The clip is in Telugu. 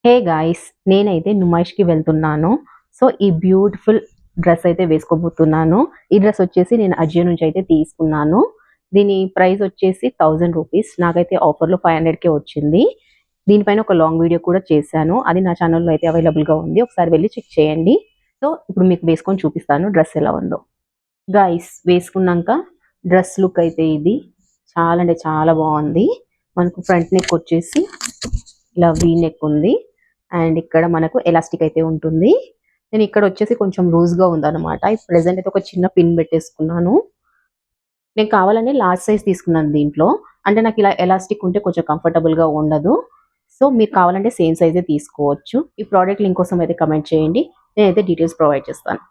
హే గాయ్స్, నేనైతే నుమాయిష్కి వెళ్తున్నాను. సో ఈ బ్యూటిఫుల్ డ్రెస్ అయితే వేసుకోబోతున్నాను. ఈ డ్రెస్ వచ్చేసి నేను అజియో నుంచి అయితే తీసుకున్నాను. దీని ప్రైస్ వచ్చేసి 1000 రూపీస్. నాకైతే ఆఫర్లో 500కే వచ్చింది. దీనిపైన ఒక లాంగ్ వీడియో కూడా చేశాను. అది నా ఛానల్లో అయితే అవైలబుల్గా ఉంది. ఒకసారి వెళ్ళి చెక్ చేయండి. సో ఇప్పుడు మీకు వేసుకొని చూపిస్తాను డ్రెస్ ఎలా ఉందో. గాయ్స్, వేసుకున్నాక డ్రెస్ లుక్ అయితే ఇది చాలా అంటే చాలా బాగుంది. మనకు ఫ్రంట్ నెక్ వచ్చేసి ఇలా వీ నెక్ ఉంది. అండ్ ఇక్కడ మనకు ఎలాస్టిక్ అయితే ఉంటుంది. నేను ఇక్కడ వచ్చేసి కొంచెం లూజ్గా ఉందన్నమాట. ప్రెసెంట్ అయితే ఒక చిన్న పిన్ పెట్టేసుకున్నాను. నేను కావాలని లార్జ్ సైజ్ తీసుకున్నాను దీంట్లో. అంటే నాకు ఇలా ఎలాస్టిక్ ఉంటే కొంచెం కంఫర్టబుల్గా ఉండదు. సో మీరు కావాలంటే సేమ్ సైజే తీసుకోవచ్చు. ఈ ప్రోడక్ట్ లింక్ కోసం అయితే కమెంట్ చేయండి. నేనైతే డీటెయిల్స్ ప్రొవైడ్ చేస్తాను.